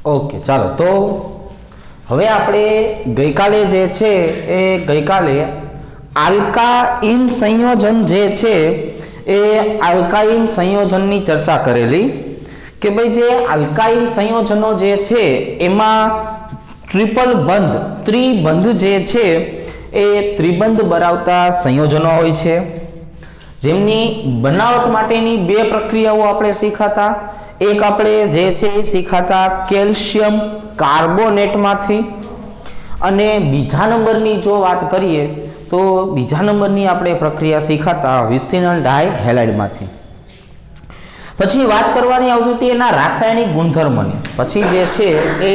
Okay, ચાલો તો હવે આપણે ગઈકાલે જે છે એ ગઈકાલે આલ્કાઇન સંયોજન જે છે એ આલ્કાઇન સંયોજનની ચર્ચા કરેલી કે ભાઈ જે આલ્કાઇન સંયોજનો જે છે એમાં ટ્રિપલ બંધ ત્રિબંધ જે છે એ ત્રિબંધ બનાવતા સંયોજનો હોય છે, જેમની બનાવટ માટેની બે પ્રક્રિયાઓ આપણે શીખાતા. એક આપણે જે છે એ શીખાતા કેલ્શિયમ કાર્બોનેટમાંથી, અને બીજા નંબરની જો વાત કરીએ તો બીજા નંબરની આપણે પ્રક્રિયા શીખાતા વિસિનલ ડાયહેલાઇડમાંથી. પછી વાત કરવાની આવતી હતી એના રાસાયણિક ગુણધર્મની. પછી જે છે એ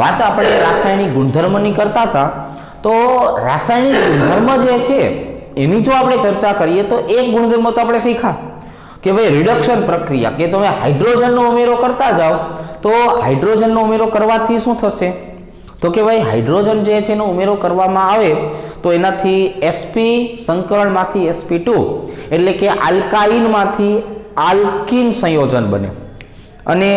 વાત આપણે રાસાયણિક ગુણધર્મની કરતા હતા. તો રાસાયણિક ગુણધર્મ જે છે એની જો આપણે ચર્ચા કરીએ તો એક ગુણધર્મ તો આપણે શીખા કે ભાઈ રિડક્શન પ્રક્રિયા, કે તમે હાઇડ્રોજનનો ઉમેરો કરતા જાઓ તો હાઇડ્રોજનનો ઉમેરો કરવાથી શું થશે તો કે ભાઈ હાઇડ્રોજન જે છે એનો ઉમેરો કરવામાં આવે તો એનાથી sp સંકરણમાંથી sp2 એટલે કે આલ્કાઇનમાંથી આલ્કીન સંયોજન બને, અને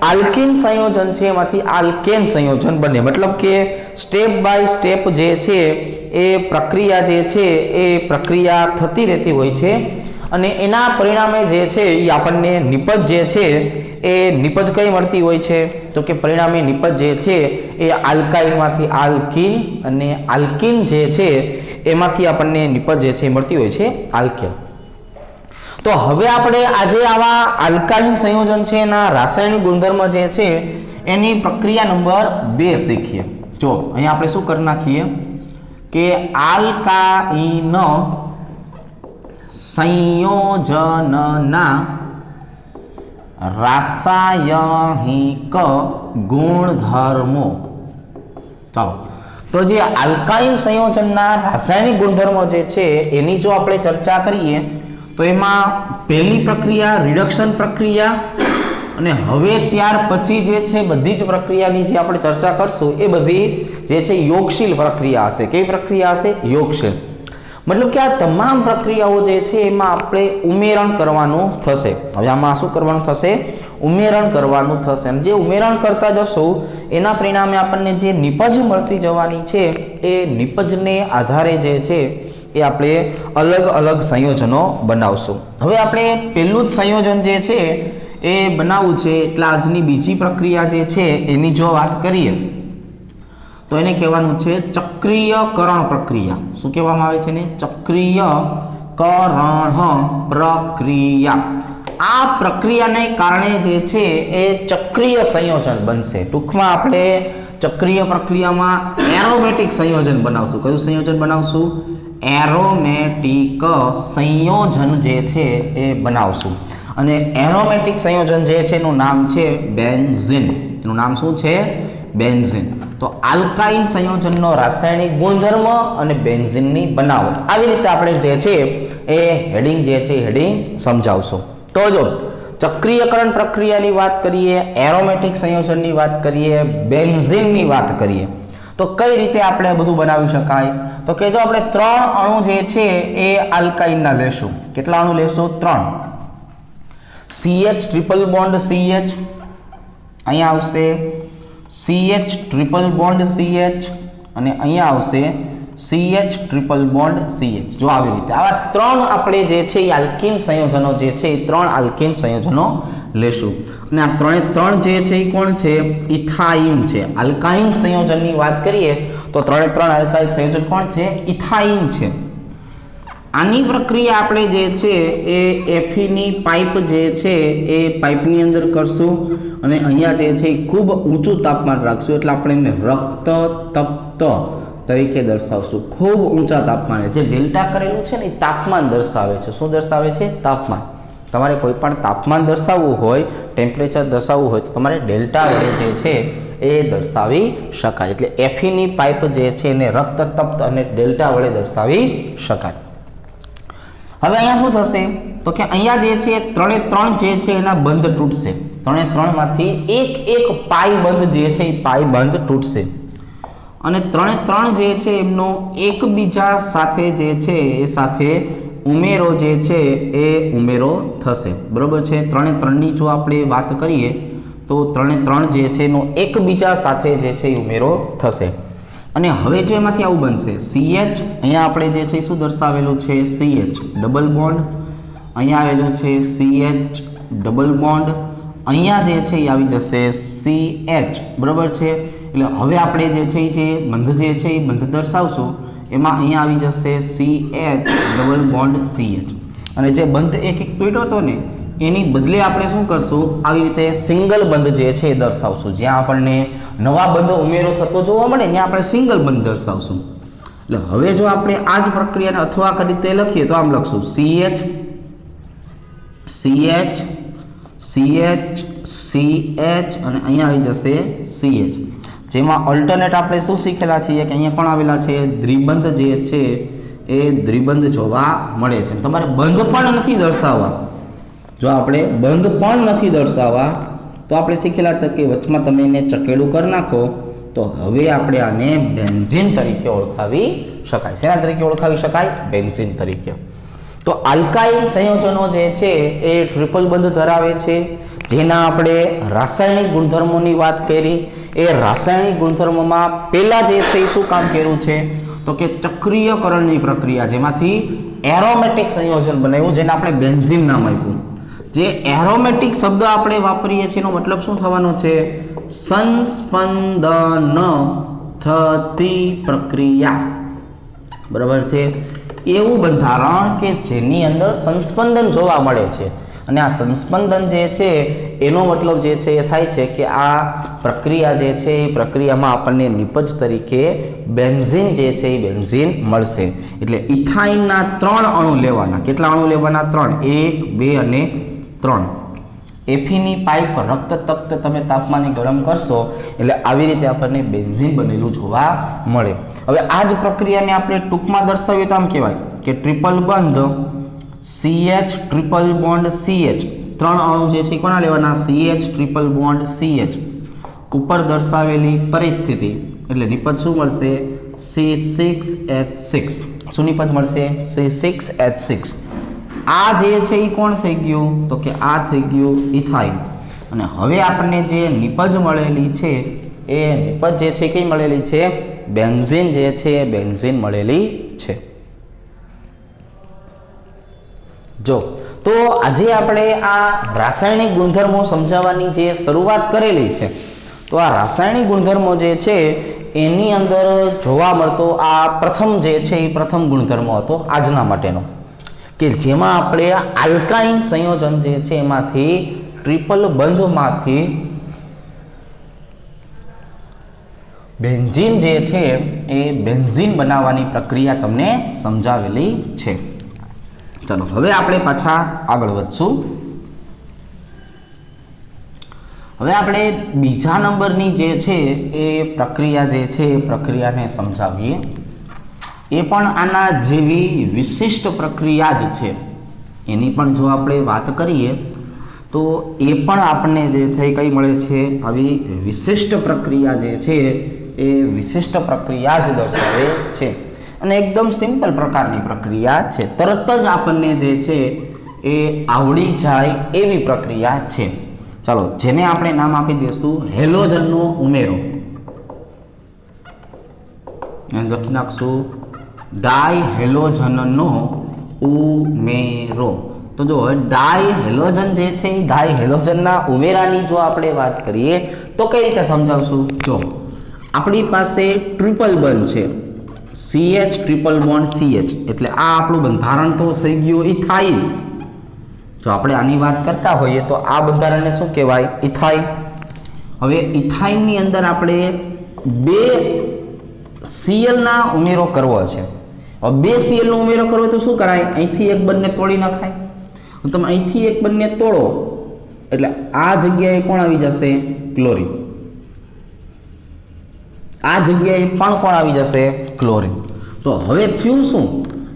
આલ્કીન સંયોજન છે એમાંથી આલ્કેન સંયોજન બને. મતલબ કે સ્ટેપ બાય સ્ટેપ જે છે એ પ્રક્રિયા જે છે એ પ્રક્રિયા થતી રહેતી હોય છે, અને એના પરિણામે જે છે એ આપણને નિપજ જે છે એ નિપજ કઈ મળતી હોય છે તો કે પરિણામે નિપજ જે છે એ આલ્કાઇનમાંથી આલ્કીન, અને આલ્કીન જે છે એમાંથી આપણને નિપજ જે છે મળતી હોય છે આલ્કેન. તો હવે આપણે આજે આવા આલ્કાઇન સંયોજન છે એના રાસાયણિક ગુણધર્મ જે છે એની પ્રક્રિયા નંબર 2 શીખીએ. જો અહીંયા આપણે શું કરી નાખીએ કે આલ્કાઇન સંયોજનના રાસાયણિક ગુણધર્મો. ચાલો, તો જે આલ્કાઇન સંયોજનના રાસાયણિક ગુણધર્મો જે છે એની જો આપણે ચર્ચા કરીએ તો એમાં પહેલી પ્રક્રિયા રિડક્શન પ્રક્રિયા, અને હવે ત્યાર પછી જે છે બધી જ પ્રક્રિયાની જે આપણે ચર્ચા કરશું એ બધી જે છે યોગશીલ પ્રક્રિયા હશે. કેવી પ્રક્રિયા હશે? યોગશીલ. મતલબ કે આ તમામ પ્રક્રિયાઓ જે છે એમાં આપણે ઉમેરણ કરવાનું થશે. હવે આમાં શું કરવાનું થશે? ઉમેરણ કરવાનું થશે, અને જે ઉમેરણ કરતા જશું એના પરિણામે આપણને જે નિપજ મળતી જવાની છે એ નિપજને આધારે જે છે એ આપણે અલગ અલગ સંયોજનો બનાવશું. હવે આપણે પહેલું જ સંયોજન જે છે એ બનાવવું છે, એટલે આજની બીજી પ્રક્રિયા જે છે એની જો વાત કરીએ તો એને કહેવાનું છે ચક્રીયકરણ પ્રક્રિયા. શું કહેવામાં આવે છે ને? ચક્રીયકરણ પ્રક્રિયા. આ પ્રક્રિયાને કારણે જે છે એ ચક્રીય સંયોજન બનશે. ટૂંકમાં આપણે ચક્રીય પ્રક્રિયામાં એરોમેટિક સંયોજન બનાવશું. કયું સંયોજન બનાવશું? એરોમેટિક સંયોજન જે છે એ બનાવશું. અને એરોમેટિક સંયોજન જે છે એનું નામ છે બેન્ઝીન. એનું નામ શું છે? બેન્ઝીન. તો આલ્કાઇન સંયોજનનો રાસાયણિક ગુણધર્મ અને બેન્ઝીનની બનાવટ, આવી રીતે આપણે જે છે એ હેડિંગ જે છે હેડિંગ સમજાવશું. તો જો ચક્રીયકરણ પ્રક્રિયાની વાત કરીએ, એરોમેટિક સંયોજનની વાત કરીએ, બેન્ઝીનની વાત કરીએ તો કઈ રીતે આપણે બધું બનાવી શકાય? તો કે જો આપણે 3 અણુ જે છે એ આલ્કાઇનના લેશું. કેટલા અણુ લેશું? 3. CH ટ્રિપલ બોન્ડ CH, અહીંયા આવશે CH ટ્રિપલ બોન્ડ CH, અને અહીંયા આવશે CH ટ્રિપલ બોન્ડ CH. જો આવી રીતે આવા 3 આપણે જે છે એ આલ્કીન સંયોજનો જે છે એ 3 આલ્કીન સંયોજનો લેશું. અને આ 3 જે છે એ કોણ છે? ઇથાઇન છે. આલ્કાઇન સંયોજનની વાત કરીએ તો 3 આલ્કાઇન સંયોજન કોણ છે? ઇથાઇન છે. આની પ્રક્રિયા આપણે જે છે એ Fe પાઇપ જે છે એ પાઇપની અંદર કરશું, અને અહીંયા જે છે એ ખૂબ ઊંચું તાપમાન રાખશું, એટલે આપણે એને રક્ત તપ્ત તરીકે દર્શાવશું. ખૂબ ઊંચા તાપમાને. જે ડેલ્ટા કરેલું છે ને એ તાપમાન દર્શાવે છે. શું દર્શાવે છે? તાપમાન. તમારે કોઈ પણ તાપમાન દર્શાવવું હોય, ટેમ્પરેચર દર્શાવવું હોય તો તમારે ડેલ્ટા વડે જે છે એ દર્શાવી શકાય. એટલે Fe પાઇપ જે છે એને રક્ત તપ્ત અને ડેલ્ટા વડે દર્શાવી શકાય. હવે અહીંયા શું થશે તો કે અહીંયા જે છે 3 જે છે એના બંધ તૂટશે. 3 માંથી એક પાઈ બંધ જે છે એ પાઈ બંધ તૂટશે, અને 3 જે છે એમનો એકબીજા સાથે જે છે એ સાથે ઉમેરો જે છે એ ઉમેરો થશે. બરોબર છે? 3 ની જો આપણે વાત કરીએ તો 3 ને 3 જે છે એનો એકબીજા સાથે જે છે એ ઉમેરો થશે અને હવે જો એમાંથી આવું બનશે CH, અહીંયા આપણે જે છે શું દર્શાવેલું છે CH ડબલ બોન્ડ, અહીંયા આવેલું છે CH ડબલ બોન્ડ, અહીંયા જે છે એ આવી જશે CH, બરાબર છે। એટલે હવે આપણે જે છે જે બંધ જે છે એ બંધ દર્શાવશું એમાં અહીંયા આવી જશે CH ડબલ બોન્ડ CH અને જે બંધ એક તૂટ્યો હતો ને એની બદલે આપણે શું કરશું આવી રીતે સિંગલ બંધ જે છે એ દર્શાવશું। જ્યાં આપણને નવા બંધ ઉમેરો થતો જોવા મળે ત્યાં આપણે સિંગલ બંધ દર્શાવશું। એટલે હવે જો આપણે આ જ પ્રક્રિયાને અથવા કરી રીતે લખીએ તો આમ લખશું CH CH CH CH અને અહીંયા આવી જશે CH, જેમાં ઓલ્ટરનેટ આપણે શું શીખેલા છીએ કે અહીંયા પણ આવેલા છે દ્વિબંધ જે છે એ દ્વિબંધ જોવા મળે છે। તમારે બંધ પણ નથી દર્શાવવા, જો આપણે બંધ પણ નથી દર્શાવવા તો આપણે શીખેલા હતા કે વચમાં તમે એને ચકેડું કરી નાખો તો હવે આપણે આને બેન્ઝીન તરીકે ઓળખાવી શકાય। શેના તરીકે ઓળખાવી શકાય? બેન્ઝીન તરીકે। તો આલ્કાઇલ સંયોજનો જે છે એ ટ્રિપલ બંધ ધરાવે છે, જેના આપણે રાસાયણિક ગુણધર્મોની વાત કરી। એ રાસાયણિક ગુણધર્મોમાં પહેલા જે છે એ શું કામ કર્યું છે તો કે ચક્રીયકરણની પ્રક્રિયા, જેમાંથી એરોમેટિક સંયોજન બનાવ્યું જેને આપણે બેન્ઝીન નામ આપ્યું। જે એરોમેટિક શબ્દ આપણે વાપરીએ છીએ એનો મતલબ શું થવાનો છે? સંસ્પંદન થતી પ્રક્રિયા, બરાબર છે। એવું બંધારણ કે જેની અંદર સંસ્પંદન જોવા મળે છે અને આ સંસ્પંદન જે છે એનો મતલબ જે છે એ થાય છે કે આ પ્રક્રિયા જે છે એ પ્રક્રિયામાં આપણને નિપજ તરીકે બેન્ઝીન જે છે એ બેન્ઝીન મળશે। એટલે ઇથાઇનના 3 અણુ લેવાના। કેટલા અણુ લેવાના? 3, 1 2 અને 3। એફીની પાઇપ રક્ત તપ્ત તમે તાપમાને ગરમ કરશો એટલે આવી રીતે આપણને બેન્ઝીન બનેલું જોવા મળે। હવે આ જ પ્રક્રિયાને આપણે ટૂંકમાં દર્શાવીએ તો આમ કહેવાય કે ટ્રિપલ બંધ CH ટ્રિપલ બોન્ડ CH, 3 અણુ જે છે કોના લેવાના? CH ટ્રિપલ બોન્ડ CH, ઉપર દર્શાવેલી પરિસ્થિતિ એટલે નિપજ શું મળશે? C6H6। શું નિપજ મળશે? C6H6। આ જે છે એ કોણ થઈ ગયું તો કે આ થઈ ગયું ઇથાઇલ અને હવે આપણને જે નિપજ મળેલી છે એ નિપજ જે છે કઈ મળેલી છે? બેન્ઝીન જે છે બેન્ઝીન મળેલી છે। જો તો આજે આપણે આ રાસાયણિક ગુણધર્મો સમજાવવાની જે શરૂઆત કરેલી છે તો આ રાસાયણિક ગુણધર્મો જે છે એની અંદર જોવા મળતો આ પ્રથમ જે છે એ પ્રથમ ગુણધર્મો હતો આજના માટેનો, કે જેમાં આપણે આલ્કાઇન સંયોજન જે છે એમાંથી ટ્રિપલ બંધમાંથી બેન્ઝીન જે છે એ બેન્ઝીન બનાવવાની પ્રક્રિયા તમને સમજાવેલી છે। ચાલો હવે આપણે પાછા આગળ વધશું। હવે આપણે બીજા નંબરની જે છે એ પ્રક્રિયા જે છે એ પ્રક્રિયાને સમજાવીએ। એ પણ આના જેવી વિશિષ્ટ પ્રક્રિયા જ છે, એની પણ જો આપણે વાત કરીએ તો એ પણ આપણને જે છે કઈ મળે છે? આવી વિશિષ્ટ પ્રક્રિયા જે છે એ વિશિષ્ટ પ્રક્રિયા જ દર્શાવે છે અને એકદમ સિમ્પલ પ્રકારની પ્રક્રિયા છે, તરત જ આપણને જે છે એ આવડી જાય એવી પ્રક્રિયા છે। ચાલો જેને આપણે નામ આપી દઈશું હેલોજનનો ઉમેરો, લખી નાખશું ડાયહેલોજનનો ઉમેરો। તો જો ડાયહેલોજન જે છે એ ડાયહેલોજનના ઉમેરાની જો આપણે વાત કરીએ તો કઈ રીતે સમજાવશું? જો આપણી પાસે ટ્રિપલ બંધ છે CH ટ્રિપલ બોન્ડ CH એટલે આ આપણું બંધારણ તો થઈ ગયું ઇથાઇલ। જો આપણે આની વાત કરતા હોઈએ તો આ બંધારણને શું કહેવાય? ઇથાઇલ। હવે ઇથાઇલની અંદર આપણે 2 Cl ના ઉમેરો કરવો છે। હવે 2 Cl નો ઉમેરો કરવો તો શું કરાય? અહીંથી એક બંને તોડી નખાય। તમે અહીંથી એક બંને તોડો એટલે આ જગ્યાએ કોણ આવી જશે? ક્લોરીન। આ જગ્યાએ પણ કોણ આવી જશે? ક્લોરીન। તો હવે થયું શું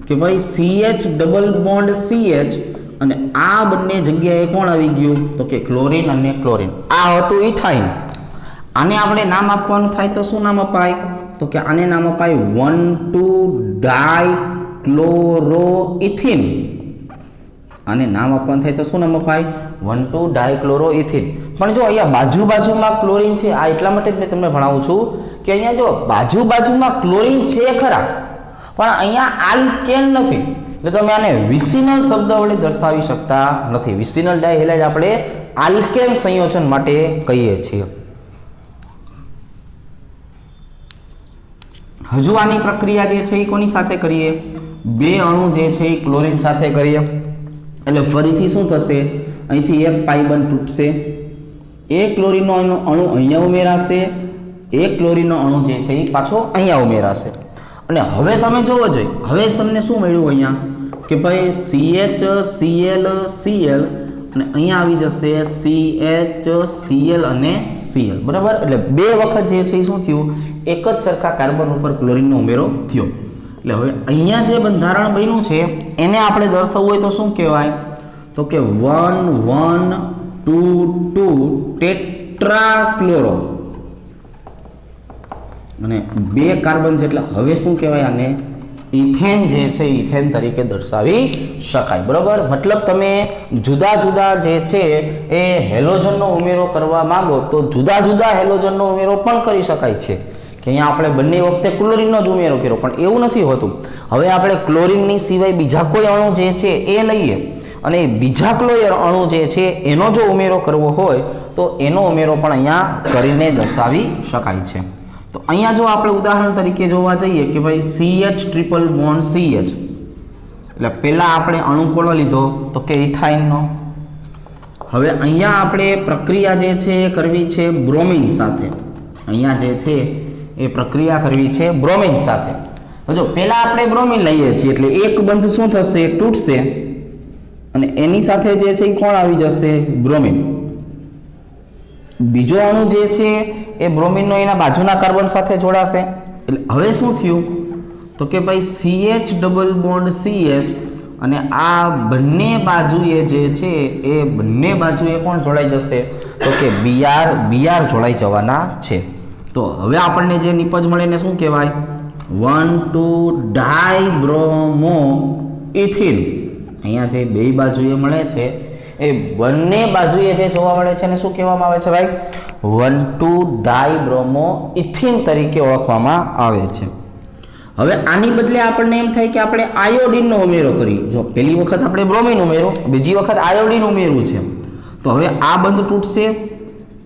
કે ભાઈ CH ડબલ બોન્ડ CH અને આ બંને જગ્યાએ કોણ આવી ગયું તો કે ક્લોરીન અને ક્લોરીન। આ હતું ઇથાઇલ। આને આપણે નામ આપવાનું થાય તો શું નામ અપાય તો કે આને નામ અપાય 1,2-ડાયક્લોરોઇથિન। આને નામ આપવાનું થાય તો શું નામ અપાય? 1,2-ડાયક્લોરોઇથિન. પણ જો અહીંયા બાજુમાં ક્લોરીન છે, આ એટલા માટે જ મેં તમને ભણાવું છું કે અહીંયા જો બાજુમાં ક્લોરીન છે ખરા, પણ અહીંયા આલ્કેન નથી, એટલે તમે આને વિસિનલ શબ્દ વડે દર્શાવી શકતા નથી. વિસિનલ ડાયહેલાઇડ આપણે આલ્કેન સંયોજન માટે કહીએ છીએ. હજુ આની પ્રક્રિયા જે છે એ કોની સાથે કરીએ? બે અણુ જે છે એ ક્લોરીન સાથે કરીએ, એટલે ફરીથી શું થશે? અહીંથી એક પાઈ બંધ તૂટશે, એક ક્લોરીનનો અણુ અહીંયા ઉમેરાશે, એક ક્લોરીનનો અણુ જે છે એ પાછો અહીંયા ઉમેરાશે. અને હવે તમે જોવો જોઈએ, હવે તમને શું મળ્યું અહીંયા કે ભાઈ CHCl Cl અને અહીંયા આવી જશે CHCl અને Cl, બરાબર. એટલે બે વખત જે છે એ શું થયું? એક જ સરખા કાર્બન ઉપર ક્લોરીનનો ઉમેરો થયો. એટલે હવે અહીંયા જે બંધારણ બન્યું છે એને આપણે દર્શાવવું હોય તો શું કહેવાય? તો કે 1,1,2,2 ટેટ્રાક્લોરો અને બે કાર્બન છે, એટલે હવે શું કહેવાય? આને ઇથેન જે છે ઇથેન તરીકે દર્શાવી શકાય, બરાબર. મતલબ તમે જુદા જુદા જે છે એ હેલોજનનો ઉમેરો કરવા માંગો તો જુદા જુદા હેલોજનનો ઉમેરો પણ કરી શકાય છે. કે અહીંયા આપણે બંને વખતે ક્લોરીનનો જ ઉમેરો કર્યો, પણ એવું નથી હોતું. હવે આપણે ક્લોરીનની સિવાય બીજા કોઈ અણુ જે છે એ લઈએ અને બીજા ક્લોરીન અણુ જે છે એનો જો ઉમેરો કરવો હોય તો એનો ઉમેરો પણ અહીંયા કરીને દર્શાવી શકાય છે. તો અહીંયા જો આપણે ઉદાહરણ તરીકે જોવા જઈએ કે ભાઈ CH ટ્રિપલ બોન્ડ CH, એટલે પહેલા આપણે અણુ કોનો લીધો? તો કે ઇથાઇનનો. હવે અહીંયા આપણે પ્રક્રિયા જે છે એ કરવી છે બ્રોમિન સાથે. અહીંયા જે છે એ પ્રક્રિયા કરવી છે બ્રોમિન સાથે. તો જો પહેલા આપણે બ્રોમિન લઈએ છીએ એટલે એક બંધ શું થશે? તૂટશે અને એની સાથે જે છે એ કોણ આવી જશે? બ્રોમિન. બીજો અણુ જે છે એ બ્રોમિનનો એના બાજુના કાર્બન સાથે જોડાશે. એટલે હવે શું થયું? તો કે ભાઈ CH ડબલ બોન્ડ CH અને આ બંને બાજુએ જે છે એ બંને બાજુએ કોણ જોડાઈ જશે? તો કે Br જોડાઈ જવાના છે. તો હવે આપણને જે નિપજ મળે એને શું કહેવાય? 1,2-ડાયબ્રોમોઇથિન. અહીંયા જે બે બાજુએ મળે છે એ બંને બાજુએ જે જોવા મળે છે એને શું કહેવામાં આવે છે ભાઈ? 1,2-ડાયબ્રોમોઇથિન તરીકે ઓળખવામાં આવે છે. હવે આની બદલે આપણને એમ થાય કે આપણે આયોડિનનો ઉમેરો કરીએ. જો પહેલી વખત આપણે બ્રોમિન ઉમેરો, બીજી વખત આયોડિન ઉમેરવું છે, તો હવે આ બંધ તૂટશે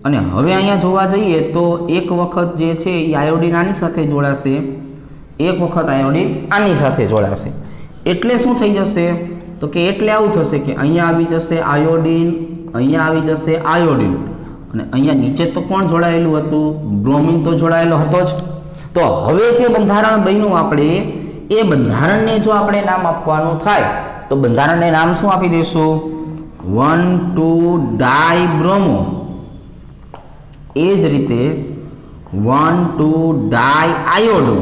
અને હવે અહીંયા જોવા જઈએ તો એક વખત જે છે એ આયોડિન આની સાથે જોડાશે, એક વખત આયોડિન આની સાથે જોડાશે. એટલે શું થઈ જશે? તો કે એટલે આવું થશે કે અહીંયા આવી જશે આયોડિન, અહીંયા આવી જશે આયોડિન અને અહીંયા નીચે તો કોણ જોડાયેલું હતું? બ્રોમિન તો જોડાયેલો હતો જ. તો હવે જે બંધારણ બન્યું આપણે એ બંધારણને જો આપણે નામ આપવાનું થાય તો બંધારણને નામ શું આપી દઈશું? 1,2-ડાયબ્રોમો. એ જ રીતે 1,2-ડાયઆયોડો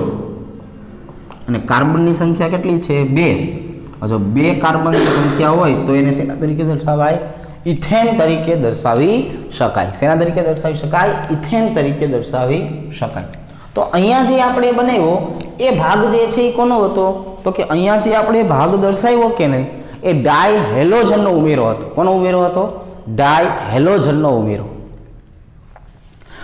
અને કાર્બનની સંખ્યા કેટલી છે? 2. જો 2 કાર્બનની સંખ્યા હોય તો એને શેના તરીકે દર્શાવાય? ઇથેન તરીકે દર્શાવી શકાય. શેના તરીકે દર્શાવી શકાય? ઇથેન તરીકે દર્શાવી શકાય. તો અહીંયા જે આપણે બનાવ્યો એ ભાગ જે છે એ કોનો હતો? તો કે અહીંયા જે આપણે ભાગ દર્શાવ્યો કે નહીં એ ડાયહેલોજનનો ઉમેરો હતો. કોનો ઉમેરો હતો? ડાયહેલોજનનો ઉમેરો.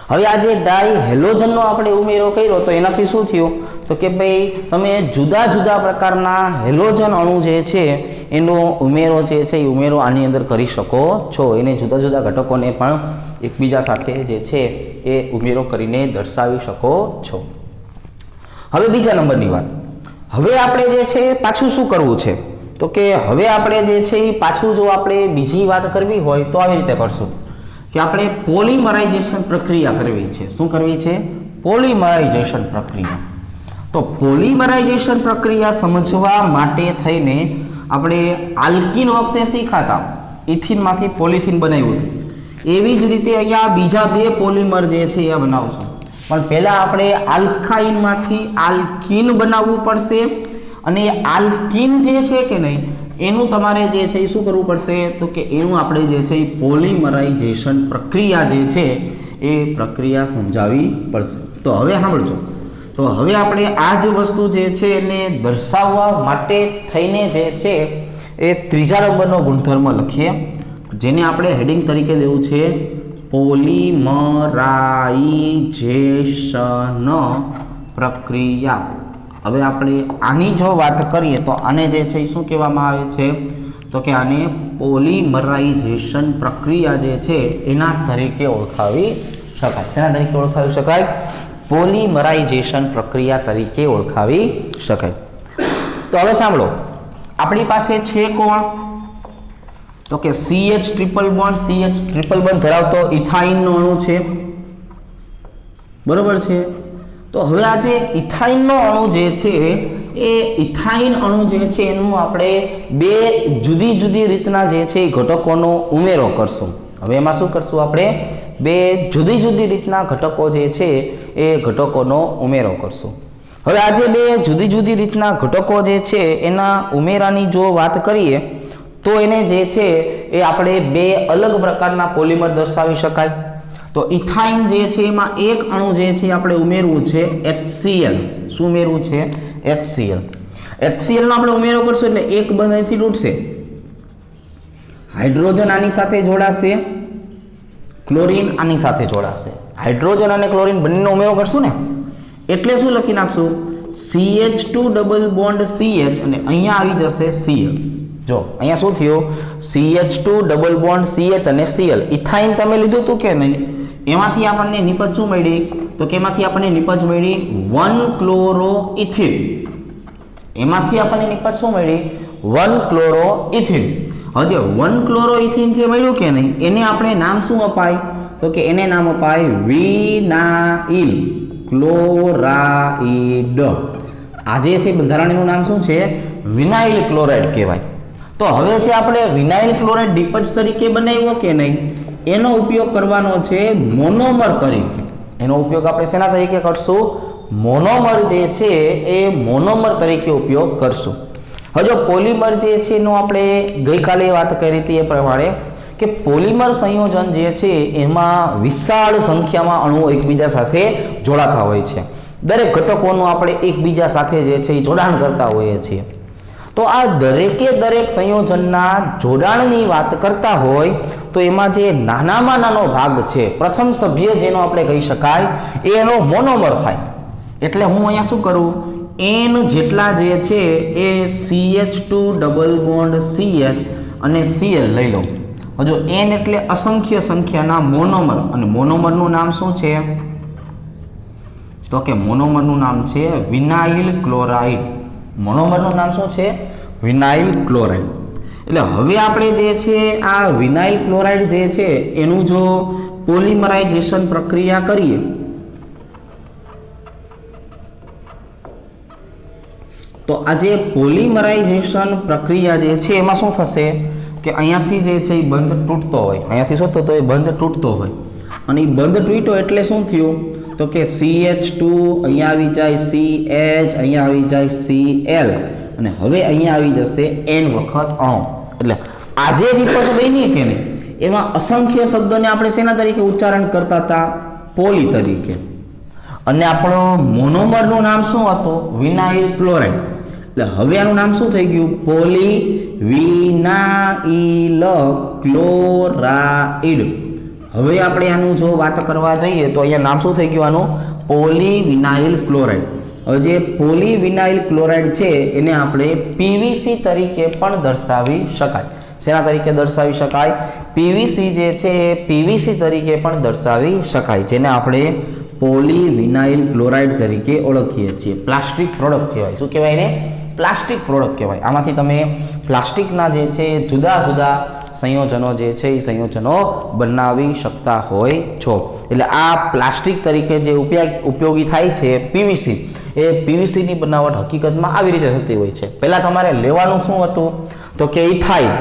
હવે આ જે ડાયહેલોજનનો આપણે ઉમેરો કર્યો તો એનાથી શું થયું? તો કે ભાઈ તમે જુદા જુદા પ્રકારના હેલોજન અણુ જે છે એનો ઉમેરો જે છે એ ઉમેરો આની અંદર કરી શકો છો. એને જુદા જુદા ઘટકોને પણ એકબીજા સાથે જે છે એ ઉમેરો કરીને દર્શાવી શકો છો. હવે બીજા નંબરની વાત, હવે આપણે જે છે પાછું શું કરવું છે? તો કે હવે આપણે જે છે એ પાછું જો આપણે બીજી વાત કરવી હોય તો આવી રીતે કરશું કે આપણે પોલિમરાઇઝેશન પ્રક્રિયા કરવી છે. શું કરવી છે? પોલિમરાઇઝેશન પ્રક્રિયા. તો પોલિમરાઇઝેશન પ્રક્રિયા સમજવા માટે થઈને આપણે આલ્કીન વખતે શીખાતા ઇથિનમાંથી પોલિથીન બનાવ્યું હતું. એવી જ રીતે અહીંયા બીજા 2 પોલિમર જે છે એ બનાવશું. પણ પહેલાં આપણે આલ્કાઇનમાંથી આલ્કીન બનાવવું પડશે અને આલ્કીન જે છે કે નહીં એનું તમારે જે છે એ શું કરવું પડશે? તો કે એનું આપણે જે છે એ પોલિમરાઇઝેશન પ્રક્રિયા જે છે એ પ્રક્રિયા સમજાવવી પડશે. તો હવે સાંભળજો. તો હવે આપણે આ જ વસ્તુ જે છે એને દર્શાવવા માટે થઈને જે છે એ એ ત્રીજા નંબરનો ગુણધર્મ લખીએ, જેને આપણે હેડિંગ તરીકે દેવું છે પોલિમરાઇઝેશન પ્રક્રિયા. હવે આપણે આની જો વાત કરીએ તો આને જે છે એ શું કહેવામાં આવે છે, તો કે આને પોલિમરાઇઝેશન પ્રક્રિયા જે છે એના તરીકે ઓળખાવી શકાય. શેના તરીકે ઓળખાવી શકાય? પોલિમરાઇઝેશન પ્રક્રિયા તરીકે ઓળખાવી શકાય. તો હવે સાંભળો, આપણી પાસે છે કોણ, તો કે CH triple bond. CH triple bond ધરાવતો ઇથાઇનનો અણુ છે, બરોબર છે. તો હવે આ જે ઇથાઇનનો અણુ જે છે એ ઇથાઇન અણુ જે છે એનું આપણે બે જુદી જુદી રીતના જે છે એ ઘટકોનો ઉમેરો કરશું. હવે એમાં શું કરશું? આપણે બે જુદી જુદી રીતના ઘટકો જે છે એ ઘટકોનો ઉમેરો કરશું. હવે આજે બે જુદી જુદી રીતના ઘટકો જે છે એના ઉમેરાની જો વાત કરીએ તો એને જે છે એ આપણે બે અલગ પ્રકારના પોલિમર દર્શાવી શકાય. તો ઇથાઇન જે છે એમાં એક અણુ જે છે આપણે ઉમેરવું છે HCl. શું ઉમેરવું છે? HCl. HCl નો આપણે ઉમેરો કરશું એટલે એક બંધ અહીંથી તૂટશે, હાઇડ્રોજન આની સાથે જોડાશે, ક્લોરીન આની સાથે જોડાશે. હાઇડ્રોજન અને ક્લોરીન બંનેનો ઉમેરો કરશું ને એટલે શું લખી નાખશું? CH2 ડબલ બોન્ડ CH અને અહીંયા આવી જશે Cl. જો અહીંયા શું થયું? CH2 ડબલ બોન્ડ CH અને Cl. ઇથાઇન તમે લીધું હતું કે નહીં? એમાંથી આપણને નિપજ શું મળી? તો કે એમાંથી આપણને નિપજ મળી 1-ક્લોરોઇથિન. એમાંથી આપણને નિપજ શું મળી? 1-ક્લોરોઇથિન. હવે 1-ક્લોરોઇથિન જે મળ્યું કે નહીં એને આપણે નામ શું અપાય? તો કે એને નામ અપાય વિનાઇલ ક્લોરાઇડ. આ જે છે બંધારણનું નામ શું છે? વિનાઇલ ક્લોરાઇડ કહેવાય. તો હવે જે આપણે વિનાઇલ ક્લોરાઇડ નિપજ તરીકે બનાવ્યો કે નહીં એનો ઉપયોગ કરવાનો છે મોનોમર તરીકે. એનો ઉપયોગ આપણે શેના તરીકે કરશું? મોનોમર જે છે એ મોનોમર તરીકે ઉપયોગ કરશું. હવે જો પોલિમર જે છે એનો આપણે ગઈકાલે વાત કરી હતી એ પ્રમાણે કે પોલિમર સંયોજન જે છે એમાં વિશાળ સંખ્યામાં અણુઓ એકબીજા સાથે જોડાતા હોય છે. દરેક ઘટકોનું આપણે એકબીજા સાથે જે છે એ જોડાણ કરતા હોઈએ છીએ. તો આ દરેકે દરેક સંયોજનના જોડાણની વાત કરતા હોય તો એમાં જે નાનામાં નાનો ભાગ છે, પ્રથમ સભ્ય જેનો આપણે કહી શકાય એ એનો મોનોમર થાય. એટલે હું અહીંયા શું કરું? N જેટલા જે છે એ CH2 ડબલ બોન્ડ CH અને Cl લઈ લઉં. હજુ N એટલે અસંખ્ય સંખ્યાના મોનોમર, અને મોનોમરનું નામ શું છે? તો કે મોનોમરનું નામ છે વિનાઇલ ક્લોરાઇડ. મોનોમરનું નામ શું છે? Vinyl chloride. એટલે હવે આપણે જે છે આ વિનાઇલ ક્લોરાઇડ જે છે એનું જો પોલિમરાઇઝેશન પ્રક્રિયા કરીએ તો આ જે પોલિમરાઇઝેશન પ્રક્રિયા જે છે એમાં શું થશે કે અહીંયાથી જે છે એ બંધ તૂટતો હોય, અહીંયાથી શું થતો હોય? બંધ તૂટતો હોય. અને એ બંધ તૂટ્યો એટલે શું થયું? તો કે CH2 અહીંયા આવી જાય CH, અહીંયા આવી જાય Cl અને હવે અહીંયા આવી જશે N વખત અણુ. એટલે આ જે નિપજ બની કે નહીં એમાં અસંખ્ય શબ્દોને આપણે શેના તરીકે ઉચ્ચારણ કરતા હતા? પોલી તરીકે. અને આપણો મોનોમરનું નામ શું હતું? Vinyl chloride. એટલે હવે આનું નામ શું થઈ ગયું? Poly vinyl chloride. હવે આપણે આનું જો વાત કરવા જઈએ તો અહીંયા નામ શું થઈ ગયું આનું? Polyvinyl chloride. હવે જે પોલિવિનાઇલ ક્લોરાઇડ છે એને આપણે PVC તરીકે પણ દર્શાવી શકાય. શેના તરીકે દર્શાવી શકાય? PVC જે છે એ PVC તરીકે પણ દર્શાવી શકાય, જેને આપણે પોલિવિનાઇલ ક્લોરાઇડ તરીકે ઓળખીએ છીએ. પ્લાસ્ટિક પ્રોડક્ટ કહેવાય. શું કહેવાય એને? પ્લાસ્ટિક પ્રોડક્ટ કહેવાય. આમાંથી તમે પ્લાસ્ટિકના જે છે જુદા જુદા સંયોજનો જે છે એ સંયોજનો બનાવી શકતા હોય છો. એટલે આ પ્લાસ્ટિક તરીકે જે ઉપયોગી થાય છે PVC, એ PVCની બનાવટ હકીકતમાં આવી રીતે થતી હોય છે. પહેલાં તમારે લેવાનું શું હતું? તો કે ઇથાઇલ.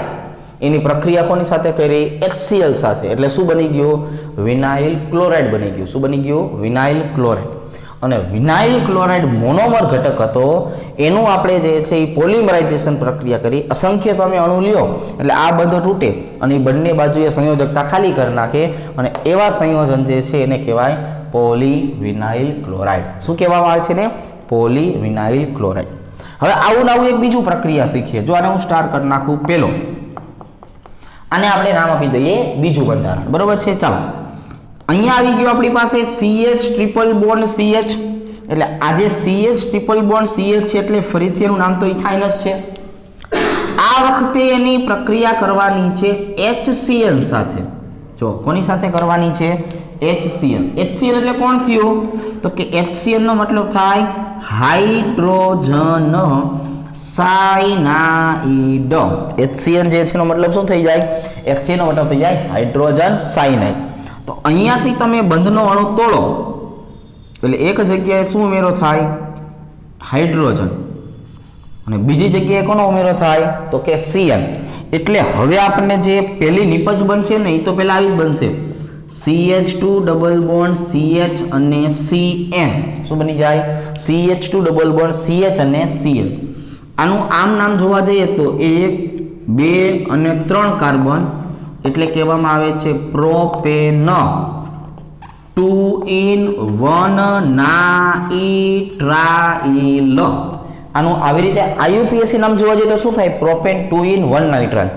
એની પ્રક્રિયા કોની સાથે કરી? HCl સાથે. એટલે શું બની ગયું? વિનાઇલ ક્લોરાઇડ બની ગયું. શું બની ગયું? Vinyl chloride. અને વિનાઇલ ક્લોરાઇડ મોનોમર ઘટક હતો, એનું આપણે જે છે એ પોલિમરાઇઝેશન પ્રક્રિયા કરી. અસંખ્ય તમે અણુ લ્યો એટલે આ બંધ તૂટે અને બંને બાજુએ સંયોજકતા ખાલી કરી નાખે અને એવા સંયોજન જે છે એને કહેવાય પોલિવિનાઇલ ક્લોરાઇડ. શું કહેવામાં આવે છે ને? Polyvinyl chloride. હવે આવું નવું એક બીજું પ્રક્રિયા શીખીએ. જો આને હું સ્ટાર કરી નાખું પેલો, આને આપણે નામ આપી દઈએ બીજું બંધારણ. બરોબર છે. ચાલો અહીંયા આવી ગયું આપણી પાસે CH ટ્રિપલ બોન્ડ CH. એટલે આજે CH ટ્રિપલ બોન્ડ CH છે એટલે ફરીથી એનું નામ તો ઇથાઇન જ છે. આ વખતે એની પ્રક્રિયા કરવાની છે HCl સાથે. જો કોની સાથે કરવાની છે? HCl. HCl એટલે કોણ થયું? તો કે HCl નો મતલબ થાય હાઇડ્રોજન સાયનાઇડ. HCl જે છે એનો મતલબ શું થઈ જાય? HCl નો મતલબ થઈ જાય હાઇડ્રોજન સાયનાઇડ. તો અહીંયાથી તમે બંધનો અણુ તોડો એટલે એક જગ્યાએ શું ઉમેરો થાય? હાઇડ્રોજન. અને બીજી જગ્યાએ કોનો ઉમેરો થાય? તો કે Cl. એટલે હવે આપણને જે પહેલી નિપજ બનશે ને એ તો પહેલા આવી જ બનશે. CH2 ડબલ બોન્ડ CH અને Cn. શું બની જાય? CH2 ડબલ બોન્ડ CH અને Cl. આનું આમ નામ જોવા જઈએ તો 1 2 અને 3 કાર્બન એટલે કહેવામાં આવે છે પ્રોપેન. 2 in 1 nitrile. આનું આવી રીતે IUPAC નામ જોવા જઈએ તો શું થાય? Propane 2 in 1 nitrile.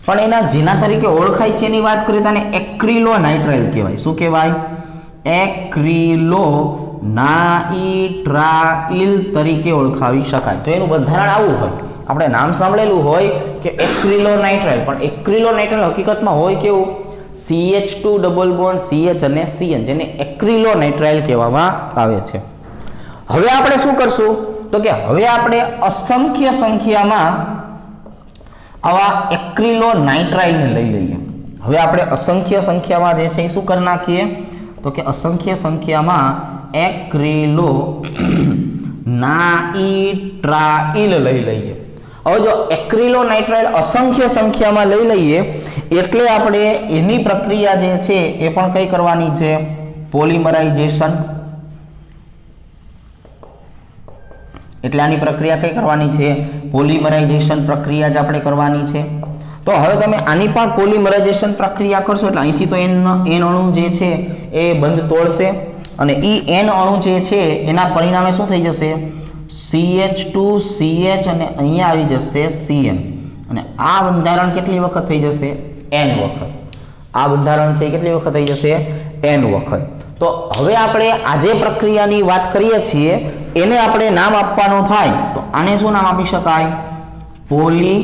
પણ એના જેના તરીકે ઓળખાય છે એની વાત કરીએ તો આને એક્રિલોનાઇટ્રાઇલ કહેવાય. શું કહેવાય? એક્રિલોનાઇટ્રાઇલ તરીકે ઓળખાવી શકાય. તો એનું બંધારણ આવું હોય. આપણે નામ સાંભળેલું હોય કે એક્રિલોનાઇટ્રાઇલ, પણ એક્રિલોનાઇટ્રાઇલ હકીકતમાં હોય કેવું? CH2 ડબલ બોન્ડ CH અને Cn, જેને એક્રિલોનાઇટ્રાઇલ કહેવામાં આવે છે. હવે આપણે શું કરશું? તો કે હવે આપણે અસંખ્ય સંખ્યામાં આવા એક્રિલોનાઇટ્રાઇલને લઈ લઈએ. હવે આપણે અસંખ્ય સંખ્યામાં જે છે એ શું કરી નાખીએ? તો કે અસંખ્ય સંખ્યામાં એક્રિલોનાઇટ્રાઇલ લઈ લઈએ. હવે જો એક્રિલોનાઇટ્રાઇલ અસંખ્ય સંખ્યામાં લઈ લઈએ એટલે આપણે એની પ્રક્રિયા જે છે એ પણ કઈ કરવાની છે? પોલિમરાઇઝેશન. એટલે આની પ્રક્રિયા કઈ કરવાની છે? પોલિમરાઇઝેશન પ્રક્રિયા જ આપણે કરવાની છે. તો હવે તમે આની પણ પોલિમરાઇઝેશન પ્રક્રિયા કરશો એટલે અહીંથી તો N અણુ જે છે એ બંધ તોડશે અને N અણુ જે છે એના પરિણામે શું થઈ જશે? CH2 CH અને અહીંયા આવી જશે Cn. અને આ બંધારણ કેટલી વખત થઈ જશે? N વખત. આ બંધારણ છે કેટલી વખત થઈ જશે? N વખત. તો હવે આપણે આજે પ્રક્રિયાની વાત કરીએ છીએ એને આપણે નામ આપવાનું થાય તો આને શું નામ આપી શકાય? પોલી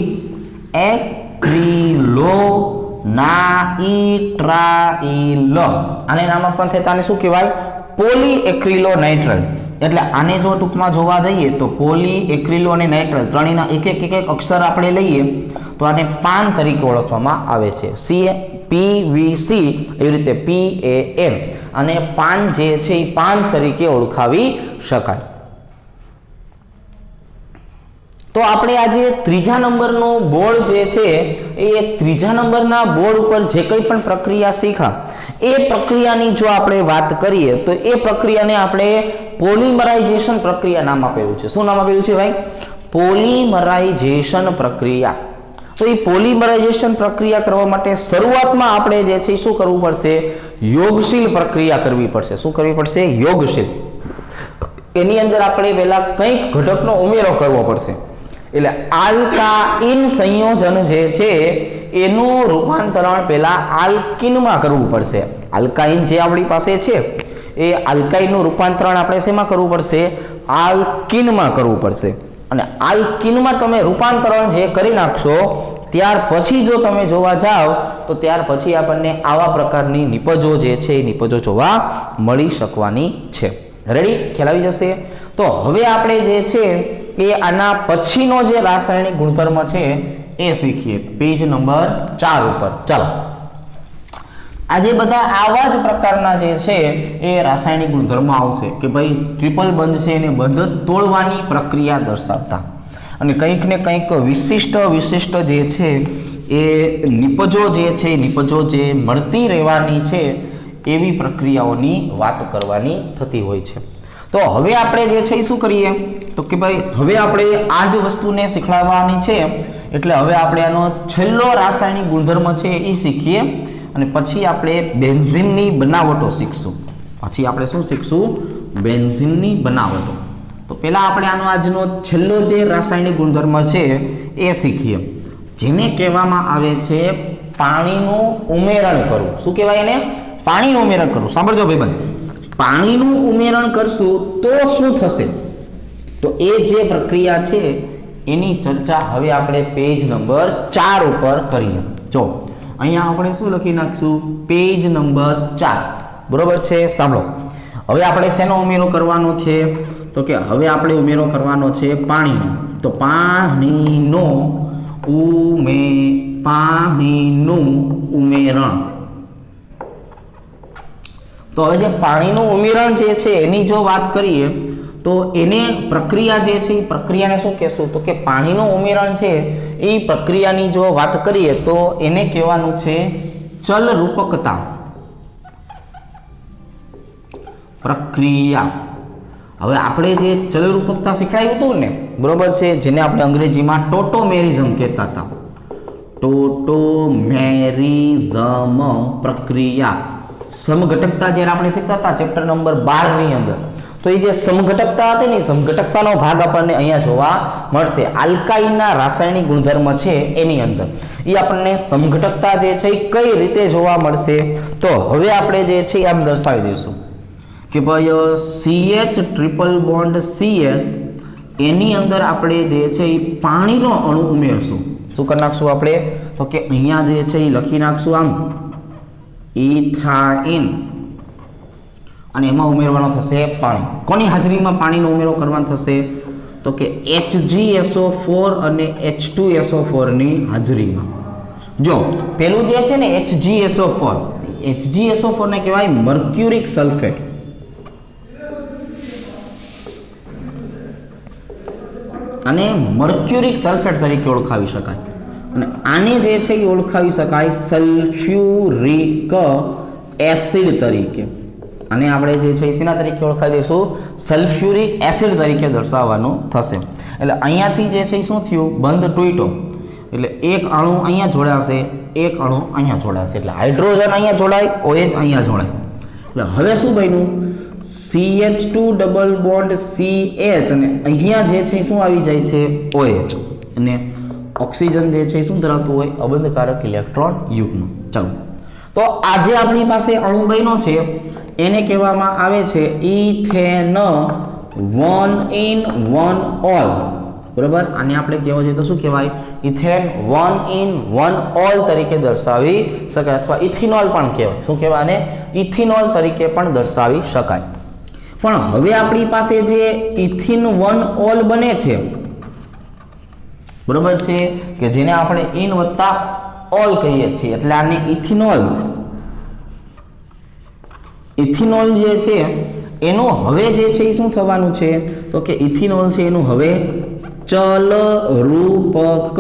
એક્રિલોનાઇટ્રાઇલ. આને નામ આપવાનું થાય તો આને શું કહેવાય? પોલી એક્રિલોનાઇટ્રાઇલ. એટલે આને જો ટૂંકમાં જોવા જઈએ તો પોલી એક્રિલો અને નાઇટ્રાઇલ ત્રણેયના એક એક અક્ષર આપણે લઈએ તો આને પાન તરીકે ઓળખવામાં આવે છે. PVC એવી રીતે PAN. અને પાન જે છે એ પાન તરીકે ઓળખાવી શકાય. તો આપણે આજે ત્રીજા નંબરનો બોર્ડ જે છે એ ત્રીજા નંબરના બોર્ડ ઉપર જે કંઈ પણ પ્રક્રિયા શીખા એ પ્રક્રિયાની જો આપણે વાત કરીએ તો એ પ્રક્રિયાને આપણે પોલિમરાઇઝેશન પ્રક્રિયા નામ આપેલું છે. શું નામ આપેલું છે ભાઈ? પોલિમરાઇઝેશન પ્રક્રિયા. તો એ પોલિમરાઇઝેશન પ્રક્રિયા કરવા માટે શરૂઆતમાં આપણે જે છે શું કરવું પડશે? યોગશીલ પ્રક્રિયા કરવી પડશે. શું કરવી પડશે? યોગશીલ. એની અંદર આપણે પહેલા કંઈક ઘટકનો ઉમેરો કરવો પડશે. એટલે આલ્કાઇન સંયોજન જે છે એનું રૂપાંતરણ પહેલા આલ્કિનમાં કરવું પડશે. આલ્કાઇન જે આપણી પાસે છે એ આલ્કાઇનનું રૂપાંતરણ આપણે શેમાં કરવું પડશે? આલ્કિનમાં કરવું પડશે. અને આલ્કિનમાં તમે રૂપાંતરણ જે કરી નાખશો ત્યાર પછી જો તમે જોવા જાઓ તો ત્યાર પછી આપણને આવા પ્રકારની નિપજો જે છે એ નિપજો જોવા મળી શકવાની છે. રેડી? ખ્યાલ આવી જશે. તો હવે આપણે જે છે એ આના પછીનો જે રાસાયણિક ગુણધર્મ છે એ શીખીએ પેજ નંબર 4 ઉપર. ચાલો, આજે બધા આવા જ પ્રકારના જે છે એ રાસાયણિક ગુણધર્મો આવશે કે ભાઈ ટ્રિપલ બંધ છે એને બંધ તોડવાની પ્રક્રિયા દર્શાવતા અને કંઈક ને કંઈક વિશિષ્ટ જે છે એ નિપજો જે છે નિપજો જે મળતી રહેવાની છે એવી પ્રક્રિયાઓની વાત કરવાની થતી હોય છે. તો હવે આપણે જે છે એ શું કરીએ તો કે ભાઈ હવે આપણે આ જ વસ્તુને શીખવાડવાની છે એટલે હવે આપણે આનો છેલ્લો રાસાયણિક ગુણધર્મ છે એ શીખીએ અને પછી આપણે બેન્ઝીનની બનાવટો શીખશું. પછી આપણે શું શીખશું? બેન્ઝીનની બનાવટો. તો પહેલા આપણે આનો આજનો છેલ્લો જે રાસાયણિક ગુણધર્મ છે એ શીખીએ, જેને કહેવામાં આવે છે પાણીનું ઉમેરણ કરવું. શું કહેવાય એને? પાણીનું ઉમેરણ કરવું. સાંભળજો ભાઈબંધ, પાણીનું ઉમેરણ કરશું તો શું થશે? તો એ જે પ્રક્રિયા છે એની ચર્ચા હવે આપણે પેજ નંબર 4 ઉપર કરીએ. જો અહીંયા આપણે શું લખી નાખશું? Page number 4. બરોબર છે? સાંભળો, હવે આપણે શેનો ઉમેરો કરવાનો છે? તો કે હવે આપણે ઉમેરો કરવાનો છે પાણીનો. તો પાણીનું ઉમેરણ. તો હવે જે પાણીનું ઉમેરણ જે છે એની જો વાત કરીએ તો એને પ્રક્રિયા જે છે એ પ્રક્રિયાને શું કહેશું? તો કે પાણીનું ઉમેરણ છે એ પ્રક્રિયાની જો વાત કરીએ તો એને કહેવાનું છે ચલરૂપકતા પ્રક્રિયા. હવે આપણે જે ચલરૂપકતા શીખવાયું હતું ને, બરોબર છે, જેને આપણે અંગ્રેજીમાં ટોટોમેરિઝમ કહેતા હતા. ટોટોમેરિઝમ પ્રક્રિયા. સમઘટકતા જ્યારે આપણે શીખતા હતા ચેપ્ટર નંબર 12 ની અંદર, તો એ જે સમઘટકતા હતી ને, સમઘટકતાનો ભાગ આપણને અહીંયા જોવા મળશે. આલ્કાઇનના રાસાયણિક ગુણધર્મ છે એની અંદર એ આપણને સમઘટકતા જે છે એ કઈ રીતે જોવા મળશે? તો હવે આપણે જે છે આમ દર્શાવી દઈશું કે ભાઈ CH ટ્રિપલ બોન્ડ CH એની અંદર આપણે જે છે એ પાણીનો અણુ ઉમેરશું. શું કરી નાખશું આપણે? તો કે અહીંયા જે છે એ લખી નાખશું આમ ઇથાઇન, અને એમાં ઉમેરવાનો થશે પાણી. કોની હાજરીમાં પાણીનો ઉમેરો કરવાનો થશે? તો કે HgSO4 અને H2SO4 ની હાજરીમાં. જો પેલું જે છે ને HgSO4 ને કહેવાય મર્ક્યુરિક સલ્ફેટ. અને મર્ક્યુરિક સલ્ફેટ તરીકે ઓળખાવી શકાય. અને આને જે છે એ ઓળખાવી શકાય સલ્ફ્યુરિક એસિડ તરીકે. અને આપણે જે છે શેના તરીકે ઓળખાવી દઈશું? સલ્ફ્યુરિક એસિડ તરીકે દર્શાવવાનું થશે. એટલે અહીંયાથી જે છે શું થયું? બંધ તૂટ્યો. એટલે એક અણુ અહીંયા જોડાશે, એક અણુ અહીંયા જોડાશે. એટલે હાઇડ્રોજન અહીંયા જોડાય, OH અહીંયા જોડાય. એટલે હવે શું બન્યું? CH2 ડબલ બોન્ડ CH અને અહીંયા જે છે શું આવી જાય છે? OH. અને ઓક્સિજન જે છે શું ધરાવતું હોય? અબંધકારક ઇલેક્ટ્રોન યુગ્મ. ચાલો, તો આજે આપણી પાસે અણુ બન્યો છે એને કહેવામાં આવે છે ઇથેન 1-in-1-ol. બરોબર? આને આપણે કહેવા જોઈએ તો શું કહેવાય? ઇથેન 1-in-1-ol તરીકે દર્શાવી શકાય, અથવા ઇથિનોલ પણ કહેવાય. શું કહેવાય? આને ઇથિનોલ તરીકે પણ દર્શાવી શકાય. પણ હવે આપણી પાસે જે ઇથિન 1-ol બને છે, બરોબર છે, કે જેને આપણે ઇન વત્તા ઓલ કહીએ છીએ, એટલે આને ઇથિનોલ જે છે એનું હવે જે છે એ શું થવાનું છે? તો કે ઇથિનોલ છે એનું હવે ચલરૂપક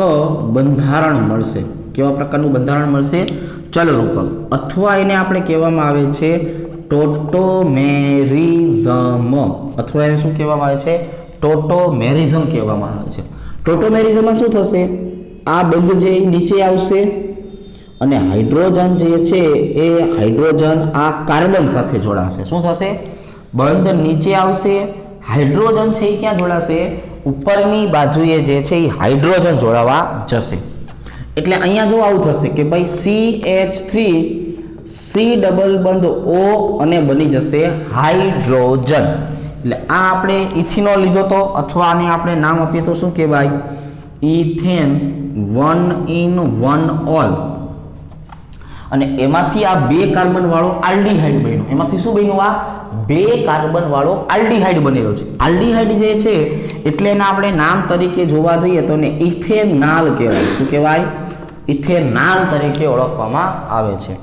બંધારણ મળશે. કેવા પ્રકારનું બંધારણ મળશે? ચલરૂપક. અથવા એને આપણે કહેવામાં આવે છે ટોટોમેરિઝમ. અથવા એને શું કહેવામાં આવે છે? ટોટોમેરિઝમ કહેવામાં આવે છે. ટોટોમેરિઝમમાં શું થશે? આ બંધ જે નીચે આવશે અને હાઇડ્રોજન જે છે એ હાઇડ્રોજન આ કાર્બન સાથે જોડાશે. શું થશે? બંધ નીચે આવશે, હાઇડ્રોજન છે એ ક્યાં જોડાશે? ઉપરની બાજુએ જે છે એ હાઇડ્રોજન જોડાવા જશે. એટલે અહીંયા જો આવું થશે કે ભાઈ CH3 C ડબલ બંધ O અને બની જશે હાઇડ્રોજન. એટલે આ આપણે ઇથિનોલ લીધો તો, અથવા આને આપણે નામ આપીએ તો શું કહેવાય? Ethane 1-in-1-ol. અને એમાંથી આ 2 કાર્બન વાળો આલ્ડીહાઇડ બન્યો. એમાંથી શું બન્યું? આ 2 કાર્બન વાળો આલ્ડીહાઇડ બનેલો છે. આલ્ડીહાઇડ જે છે એટલે એના આપણે નામ તરીકે જોવા જઈએ તો ને ઇથેનાલ કહેવાય. શું કહેવાય? ઇથેનાલ તરીકે ઓળખવામાં આવે છે.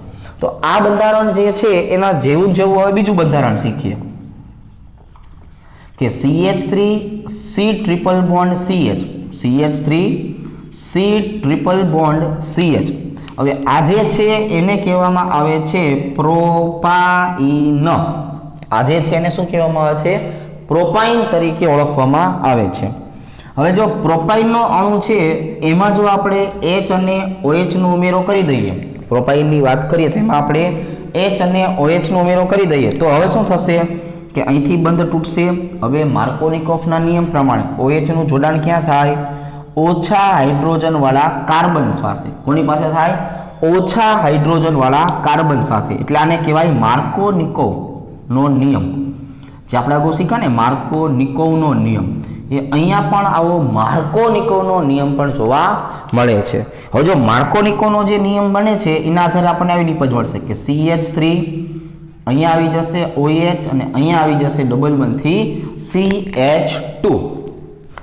તો આ બંધારણ જે છે એના જેવું જેવું હવે બીજું બંધારણ શીખીએ કે CH3 C triple bond CH, CH3 C triple bond CH. હવે આ જે છે એને કહેવામાં આવે છે પ્રોપાઇન. આ જે છે એને શું કહેવામાં આવે છે? પ્રોપાઇન તરીકે ઓળખવામાં આવે છે. હવે જો પ્રોપાઇનનો અણુ છે એમાં જો આપણે H અને OH નો ઉમેરો કરી દઈએ, પ્રોપાઇનની વાત કરીએ તો એમાં આપણે H અને OH નો ઉમેરો કરી દઈએ તો હવે શું થશે? કે અહીંથી બંધ તૂટશે. હવે માર્કોનિકોફના નિયમ પ્રમાણે OH નું જોડાણ ક્યાં થાય? ઓછા હાઇડ્રોજન વાળા કાર્બન પાસે. કોની પાસે થાય? ઓછા હાઇડ્રોજન વાળા કાર્બન સાથે. એટલે આને કહેવાય માર્કોનિકોવ નો નિયમ. જે આપણે અગાઉ શીખ્યા ને માર્કોનિકોવ નો નિયમ, એ અહીંયા પણ આવો માર્કોનિકોવ નો નિયમ પણ જોવા મળે છે. હવે જો માર્કોનિકોવ નો જે નિયમ બને છે એના આધારે આપણને આવી નિપજ મળશે કે CH3 અહીંયા આવી જશે OH અને અહીંયા આવી જશે ડબલ બંધથી CH2.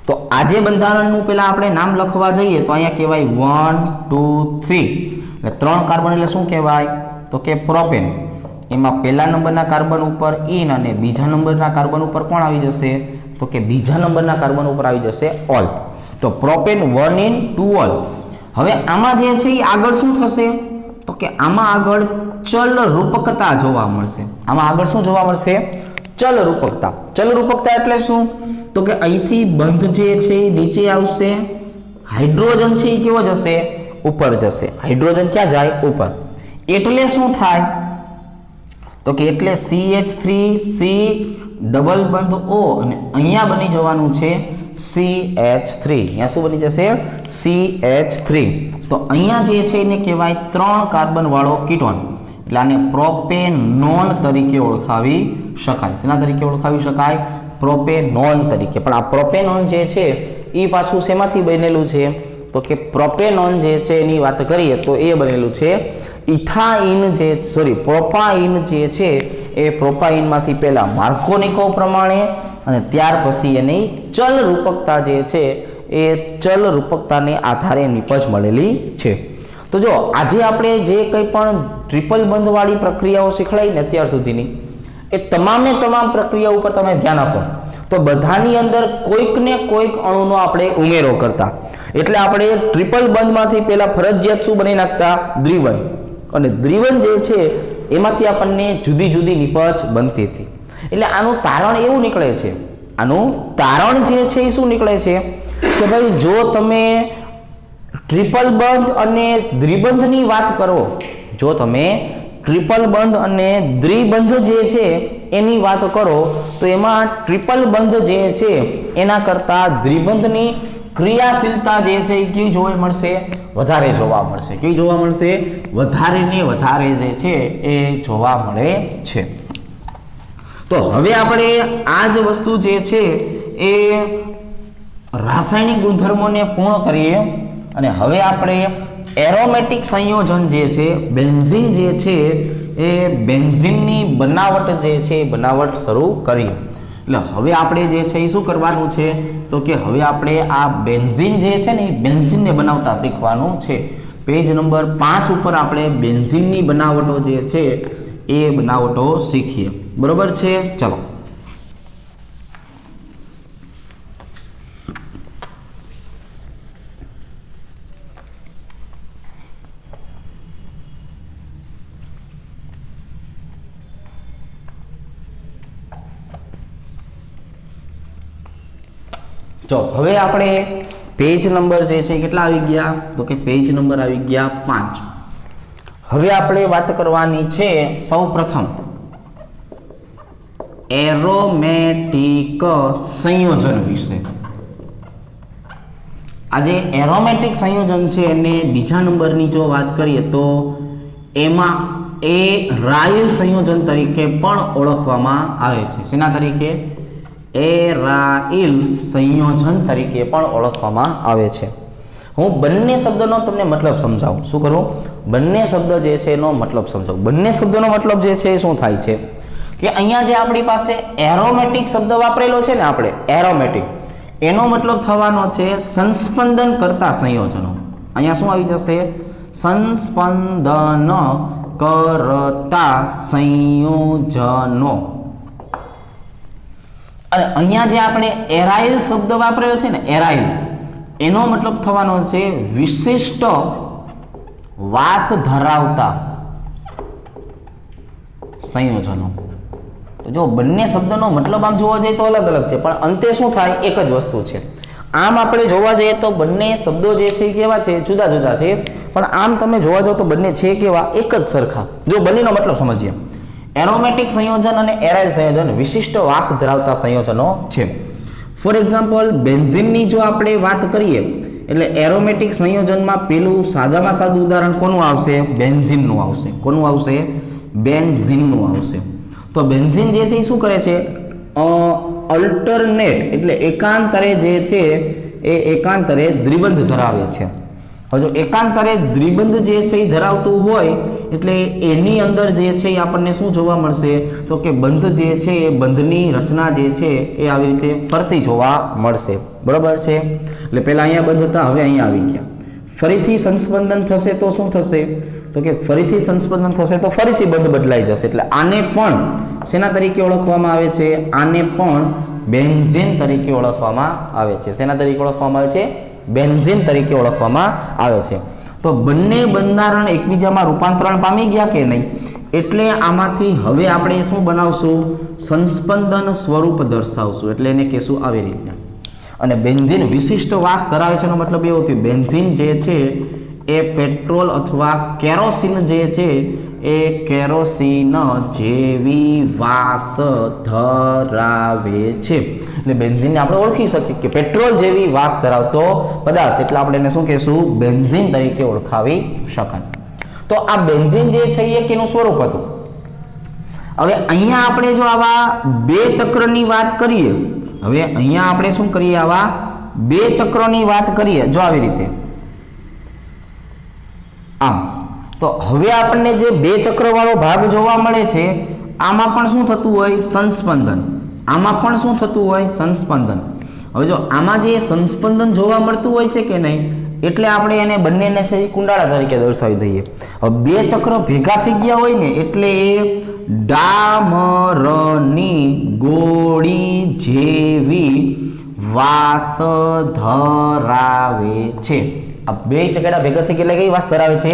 તો આજે બંધારણનું પહેલા આપણે નામ લખવા જઈએ તો અહીંયા કહેવાય 1 2 3 એટલે 3 કાર્બન એટલે શું કહેવાય? તો કે પ્રોપેન. એમાં પહેલા નંબરના કાર્બન ઉપર ઇન અને બીજા નંબરના કાર્બન ઉપર કોણ આવી જશે? તો કે બીજા નંબરના કાર્બન ઉપર આવી જશે ઓલ. તો પ્રોપેન 1 ઇન 2 ઓલ. હવે આમાં જે છે એ આગળ શું થશે? તો કે આમાં આગળ ચલ રૂપકતા જોવા મળશે. આમાં આગળ શું જોવા મળશે? ચલ રૂપકતા. ચલ રૂપકતા એટલે શું? તો કે અહીંથી બંધ જે છે એ નીચે આવશે, હાઇડ્રોજન છે એ કેવો જશે? ઉપર જશે. હાઇડ્રોજન ક્યાં જાય? ઉપર. એટલે શું થાય? તો કે એટલે CH3C ડબલ બંધ O અને અહીંયા બની જવાનું છે CH3. અહીંયા શું બની જશે? CH3. તો અહીંયા જે છે એને કહેવાય 3 કાર્બન વાળો કીટોન. એટલે આને પ્રોપેનોન તરીકે ઓળખાવી શકાય. શેના તરીકે ઓળખાવી શકાય? પ્રોપેનોન તરીકે. પણ આ પ્રોપેનોન જે છે એ પાછું શેમાંથી બનેલું છે? તો કે પ્રોપેનોન જે છે એની વાત કરીએ તો એ બનેલું છે પ્રોપાઇન જે છે એ પ્રોપાઇનમાંથી પહેલા માર્કોનિકોવ પ્રમાણે અને ત્યાર પછી એની ચલ રૂપકતા જે છે એ ચલ રૂપકતાને આધારે નિપજ મળેલી છે. તો જો આજે આપણે જે કંઈ પણ ટ્રિપલ બંધવાળી પ્રક્રિયાઓ શીખવાડી ને અત્યાર સુધીની, એ તમામે તમામ પ્રક્રિયા ઉપર તમે ધ્યાન આપો તો બધાની અંદર કોઈક ને કોઈક અણુનો આપણે ઉમેરો કરતા. એટલે આપણે ટ્રિપલ બંધમાંથી પહેલા ફરજિયાત શું બનાવી નાખતા? દ્વિબંધ. અને દ્વિબંધ જે છે એમાંથી આપણને જુદી જુદી નિપજ બનતી હતી. એટલે આનું તારણ એવું નીકળે છે, આનું તારણ જે છે એ શું નીકળે છે કે ભાઈ જો તમે ટ્રિપલ બંધ અને દ્વિબંધની વાત કરો, જો તમે ટ્રિપલ બંધ અને દ્વિબંધ જે છે એની વાત કરો તો એમાં ટ્રિપલ બંધ જે છે એના કરતા દ્વિબંધની ક્રિયાશીલતા જે છે એ કેવી જોવા મળશે? વધારે જોવા મળશે. કેવી જોવા મળશે? વધારે ને વધારે જે છે એ જોવા મળે છે. તો હવે આપણે આ જ વસ્તુ જે છે એ રાસાયણિક ગુણધર્મોને પૂર્ણ કરીએ અને હવે આપણે એરોમેટિક સંયોજન જે છે બેન્ઝીન જે છે એ બેન્ઝીનની બનાવટ જે છે એ બનાવટ શરૂ કરીએ. એટલે હવે આપણે જે છે એ શું કરવાનું છે? તો કે હવે આપણે આ બેન્ઝીન જે છે ને એ બેન્ઝીનને બનાવતા શીખવાનું છે. પેજ નંબર 5 ઉપર આપણે બેન્ઝીનની બનાવટો જે છે એ બનાવટો શીખીએ. બરોબર છે? ચલો. જો હવે આપણે પેજ નંબર જે છે કેટલા આવી ગયા? તો કે પેજ નંબર આવી ગયા 5. હવે આપણે વાત કરવાની છે સૌપ્રથમ એરોમેટિક સંયોજન વિશે. આજે એરોમેટિક સંયોજન છે એને બીજા નંબરની જો વાત કરીએ તો એમાં એરાઇલ સંયોજન તરીકે પણ ઓળખવામાં આવે છે. શેના તરીકે? એરાઇલ સંયોજન તરીકે પણ ઓળખવામાં આવે છે. હું બંને શબ્દનો તમને મતલબ સમજાવું. શું કરું? બંને શબ્દ જે છે એનો મતલબ સમજાવું. બંને શબ્દનો મતલબ જે છે એ શું થાય છે કે અહીંયા જે આપણી પાસે એરોમેટિક શબ્દ વાપરેલો છે ને આપણે એરોમેટિક, એનો મતલબ થવાનો છે સંસ્પંદન કરતા સંયોજનો. અહીંયા શું આવી જશે? સંસ્પંદન કરતા સંયોજનો. અને અહીંયા જે આપણે એરાઇલ શબ્દ વાપરેલો છે ને એરાઇલ, એનો મતલબ થવાનો છે વિશિષ્ટ વાસ ધરાવતા સંયોજનો. તો જો બંને શબ્દનો મતલબ આમ જોવા જઈએ તો અલગ અલગ છે પણ અંતે શું થાય? એક જ વસ્તુ છે. આમ આપણે જોવા જઈએ તો બંને શબ્દો જે છે કેવા છે? જુદા જુદા છે. પણ આમ તમે જોવા જાઓ તો બંને છે કેવા? એક જ સરખા. જો બંનેનો મતલબ સમજીએ. એરોમેટિક સંયોજન અને એરાઇલ સંયોજન વિશિષ્ટ વાસ ધરાવતા સંયોજનો છે. ફોર એક્ઝામ્પલ બેન્ઝીનની જો આપણે વાત કરીએ એટલે એરોમેટિક સંયોજનમાં પેલું સાદામાં સાદું ઉદાહરણ કોનું આવશે? બેન્ઝીનનું આવશે. કોનું આવશે? બેન્ઝીનનું આવશે. તો બેન્ઝીન જે છે એ શું કરે છે? અલ્ટરનેટ એટલે એકાંતરે જે છે એ એકાંતરે દ્વિબંધ ધરાવે છે. હવે જો એકાંતરે દ્વિબંધ જે છે એ ધરાવતું હોય એટલે એની અંદર જે છે એ આપણને શું જોવા મળશે? તો કે બંધ જે છે એ બંધની રચના જે છે એ આવી રીતે ફરતી જોવા મળશે. બરાબર છે? એટલે પહેલા અહીંયા બંધ હતા, હવે અહીંયા આવી ગયા. ફરીથી સંસ્પંદન થશે તો શું થશે? તો કે ફરીથી સંસ્પંદન થશે તો ફરીથી બંધ બદલાઈ જશે. એટલે આને પણ શેના તરીકે ઓળખવામાં આવે છે? આને પણ બેન્ઝીન તરીકે ઓળખવામાં આવે છે. શેના તરીકે ઓળખવામાં આવે છે? બેન્ઝીન તરીકે ઓળખવામાં આવે છે. તો બંને બંધારણ એકબીજામાં રૂપાંતરણ પામી ગયા કે નહીં? એટલે આમાંથી હવે આપણે શું બનાવશું? સંસ્પંદન સ્વરૂપ દર્શાવશું. એટલે એને કહેશું આવી રીતે. અને બેન્ઝીન વિશિષ્ટ વાસ ધરાવે છે એનો મતલબ એવો થયો બેન્ઝીન જે છે એ પેટ્રોલ અથવા કેરોસીન જે છે એ કેરોસીન જેવી વાસ ધરાવે છે. એટલે બેન્ઝીનને આપણે ઓળખી શકીએ કે પેટ્રોલ જેવી વાસ ધરાવતો પદાર્થ, એટલે આપણે એને શું કહેશું? બેન્ઝીન તરીકે ઓળખાવી શકાય. તો આ બેન્ઝીન જે છે એ કેનું સ્વરૂપ હતું? હવે અહીંયા આપણે જો આવા બે ચક્રની વાત કરીએ, હવે અહીંયા આપણે શું કરીએ? આવા બે ચક્રોની વાત કરીએ જો આવી રીતે આમ, તો હવે આપણને જે બે ચક્ર વાળો ભાગ જોવા મળે છે આમાં પણ શું થતું હોય? સંસ્પંદન. આમાં પણ શું થતું હોય? સંસ્પંદન. હવે જો આમાં જે સંસ્પંદન જોવા મળતું હોય છે કે નહીં, એટલે આપણે એને બંનેને છે કુંડાળા તરીકે દર્શાવી દઈએ. હવે બે ચક્ર ભેગા થઈ ગયા હોય ને એટલે એ ડામરની ગોળી જેવી વાસ ધરાવે છે. આ બે ચકેડા ભેગા થઈ ગયા કઈ વાસ ધરાવે છે?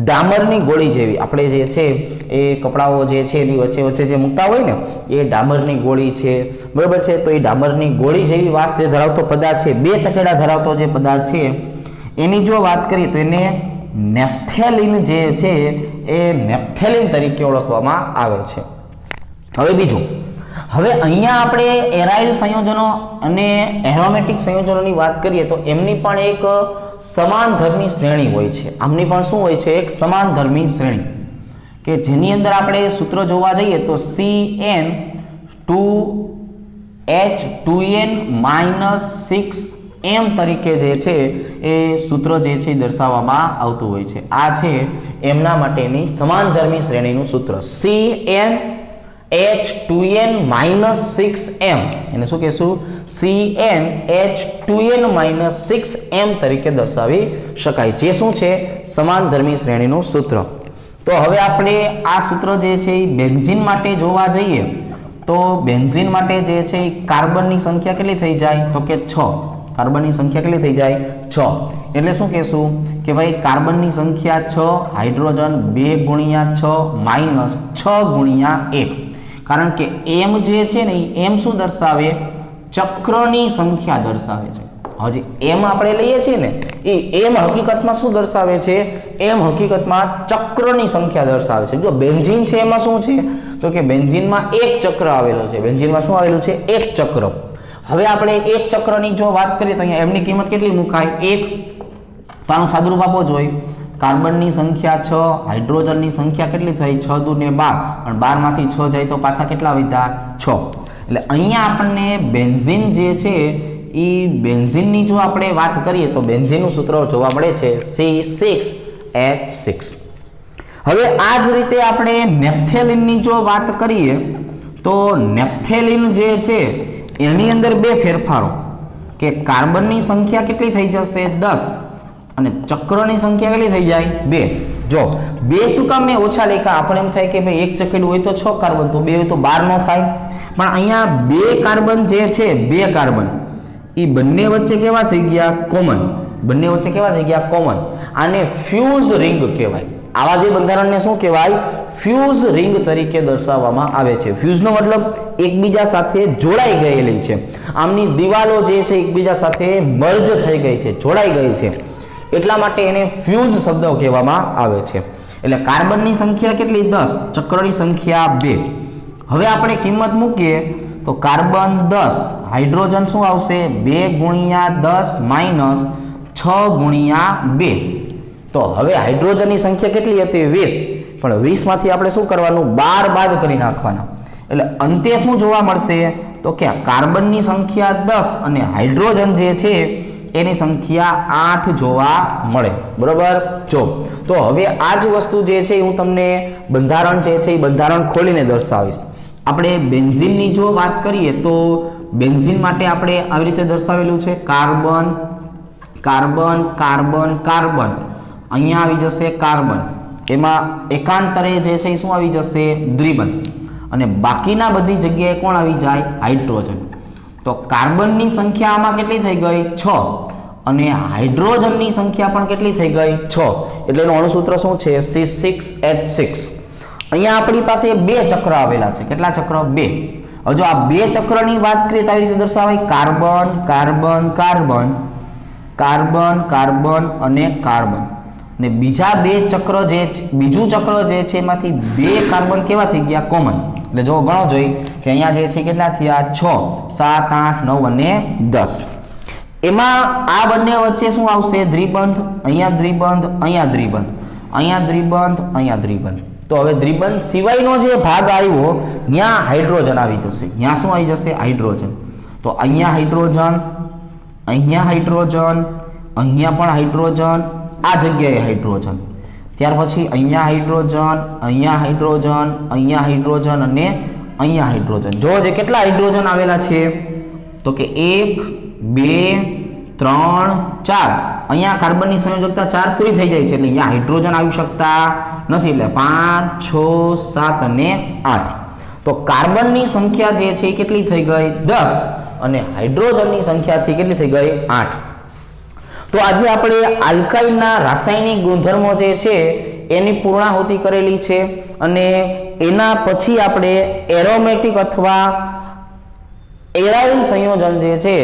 ડામરની ગોળી જેવી. આપણે જે છે એ કપડાઓ જે છે એની વચ્ચે વચ્ચે જે મૂકતા હોય ને એ ડામરની ગોળી છે. બરાબર છે? તો એ ડામરની ગોળી જેવી વાસ જે ધરાવતો પદાર્થ છે, બે ચકેડા ધરાવતો જે પદાર્થ છે એની જો વાત કરીએ તો એને નેપ્થેલિન જે છે એ નેપ્થેલિન તરીકે ઓળખવામાં આવે છે. હવે બીજું, હવે અહીંયા આપણે એરાઇલ સંયોજનો અને એરોમેટિક સંયોજનોની વાત કરીએ તો એમની પણ એક સમાનધર્મી શ્રેણી હોય છે. આમની પણ શું હોય છે? એક સમાનધર્મી શ્રેણી કે જેની અંદર આપણે સૂત્ર જોવા જઈએ તો CN2H2n-6m તરીકે જે છે એ સૂત્ર જે છે દર્શાવવામાં આવતું હોય છે. આ છે એમના માટેની સમાનધર્મી શ્રેણીનું સૂત્ર CnH2n-6m. એને શું કહેશું? CnH2n-6m તરીકે દર્શાવી શકાય. જે શું છે? સમાનધર્મી શ્રેણીનું સૂત્ર. તો હવે આપણે આ સૂત્ર જે છે એ બેન્ઝીન માટે જોવા જઈએ તો બેન્ઝીન માટે જે છે એ કાર્બનની સંખ્યા કેટલી થઈ જાય? તો કે 6. કાર્બનની સંખ્યા કેટલી થઈ જાય? 6. એટલે શું કહેશું કે ભાઈ કાર્બનની સંખ્યા 6, હાઇડ્રોજન 2 × 6 - 6 × 1. કારણ કે m જે છે ને એ m શું દર્શાવે? ચક્રની સંખ્યા દર્શાવે છે. હજી m આપણે લઈએ છીએ ને એ m હકીકતમાં શું દર્શાવે છે? m હકીકતમાં ચક્રની સંખ્યા દર્શાવે છે. જો બેન્ઝીન છે એમાં શું છે? તો કે બેન્ઝીનમાં એક ચક્ર આવેલો છે. બેન્ઝીનમાં શું આવેલું છે? એક ચક્ર. હવે આપણે એક ચક્રની જો વાત કરીએ તો અહીંયા m ની કિંમત કેટલી મુકાય? 1. તો આનું સાદુરૂપ આપો જોઈએ. કાર્બનની સંખ્યા 6, હાઇડ્રોજનની સંખ્યા કેટલી થઈ? 6 × 2 = 12. અને 12 માંથી 6 જાય તો પાછા કેટલા વધ્યા? 6. એટલે અહીંયા આપણને બેન્ઝીન જે છે એ બેન્ઝીનની જો આપણે વાત કરીએ તો બેન્ઝીનનું સૂત્ર જોવા મળે છે C6H6. હવે આ જ રીતે આપણે નેપ્થેલિનની જો વાત કરીએ તો નેપ્થેલિન જે છે એની અંદર બે ફેરફારો કે કાર્બનની સંખ્યા કેટલી થઈ જશે? 10 અને ચક્રની સંખ્યા કેટલી થઈ જાય? 2. જો 2 શું કામ મેં ઓછા લખ્યા? આપણે એમ થાય કે ભાઈ એક ચકેડું હોય તો 6 કાર્બન, તો 2 હોય તો 12 નો થાય. પણ અહીંયા 2 કાર્બન જે છે, 2 કાર્બન એ બંને વચ્ચે કેવા થઈ ગયા? કોમન. બંને વચ્ચે કેવા થઈ ગયા? કોમન. આને ફ્યુઝ રિંગ કહેવાય. આવા જે બંધારણને શું કહેવાય? ફ્યુઝ રિંગ તરીકે દર્શાવવામાં આવે છે. ફ્યુઝનો મતલબ એકબીજા સાથે જોડાઈ ગયેલી છે. આમની દિવાલો જે છે એકબીજા સાથે મર્જ થઈ ગઈ છે, જોડાઈ ગઈ છે. એટલા માટે એને ફ્યુઝ શબ્દ કહેવામાં આવે છે. એટલે કાર્બનની સંખ્યા કેટલી 10, ચક્રની સંખ્યા 2. હવે આપણે કિંમત મૂકીએ તો કાર્બન 10, હાઇડ્રોજન શું આવશે 2 ગુણ્યા 10 માઇનસ 6 ગુણ્યા 2. તો હવે હાઇડ્રોજનની સંખ્યા કેટલી હતી 20, પણ 20 માંથી આપણે શું કરવાનું 12 બાદ કરી નાખવાના. એટલે અંતે શું જોવા મળશે તો કે કાર્બનની સંખ્યા 10 અને હાઇડ્રોજન જે છે એની સંખ્યા 8 જોવા મળે. બરોબર. તો હવે આ જ વસ્તુ જે છે હું તમને બંધારણ જે છે એ બંધારણ ખોલીને દર્શાવીશ. આપણે બેન્ઝીનની જો વાત કરીએ તો બેન્ઝીન માટે આપણે આવી રીતે દર્શાવેલું છે કાર્બન કાર્બન કાર્બન કાર્બન, અહીંયા આવી જશે કાર્બન, એમાં એકાંતરે જે છે એ શું આવી જશે દ્વિબંધ, અને બાકીના બધી જગ્યાએ કોણ આવી જાય હાઇડ્રોજન. તો કાર્બનની સંખ્યા આમાં કેટલી થઈ ગઈ 6 અને હાઇડ્રોજનની સંખ્યા પણ કેટલી થઈ ગઈ 6. એટલે એનું અણુસૂત્ર શું છે C6H6. અહીંયા આપણી પાસે 2 ચક્ર આવેલા છે. કેટલા ચક્ર 2. હવે જો આ 2 ચક્રની વાત કરીએ તો આવી રીતે દર્શાવાય carbon carbon carbon carbon carbon અને કાર્બન, અને બીજા 2 ચક્ર જે બીજું ચક્ર જે છે એમાંથી 2 કાર્બન કેવા થઈ ગયા કોમન. એટલે જો ગણો જોઈ કે અહીંયા જે છે કેટલા થયા 6, 7, 8, 9 અને 10. એમાં આ બંને વચ્ચે શું આવશે દ્વિબંધ, અહીંયા દ્વિબંધ, અહીંયા દ્વિબંધ, અહીંયા દ્વિબંધ, અહીંયા દ્વિબંધ. તો હવે દ્વિબંધ સિવાયનો જે ભાગ આવ્યો ત્યાં હાઇડ્રોજન આવી જશે. ત્યાં શું આવી જશે હાઇડ્રોજન. તો અહીંયા હાઇડ્રોજન, અહીંયા હાઇડ્રોજન, અહીંયા પણ હાઇડ્રોજન, આ જગ્યાએ હાઇડ્રોજન, ત્યાર પછી અહીંયા હાઇડ્રોજન, અહીંયા હાઇડ્રોજન, અહીંયા હાઇડ્રોજન અને અહીંયા હાઇડ્રોજન. જો જે કેટલા હાઇડ્રોજન આવેલા છે તો કે 1 2 3 4. અહીંયા કાર્બનની સંયોજકતા 4 પૂરી થઈ જાય છે એટલે અહીંયા હાઇડ્રોજન આવી શકતા નથી. એટલે 5 6 7 અને 8. તો કાર્બનની સંખ્યા જે છે કેટલી થઈ ગઈ 10 અને હાઇડ્રોજનની સંખ્યા છે કેટલી થઈ ગઈ 8. તો આજે આપણે આલ્કાઇનના રાસાયણિક ગુણધર્મો જે છે એની પૂર્ણાહુતિ કરેલી છે, અને એના પછી આપણે એરોમેટિક અથવા એરાઇલ સંયોજન જે છે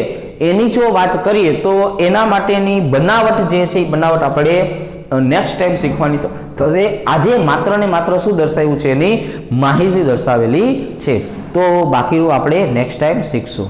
એની જો વાત કરીએ તો એના માટેની બનાવટ જે છે એ બનાવટ આપણે નેક્સ્ટ ટાઈમ શીખવાની થશે. આજે માત્ર ને માત્ર શું દર્શાવ્યું છે એની માહિતી દર્શાવેલી છે, તો બાકીનું આપણે નેક્સ્ટ ટાઈમ શીખશું.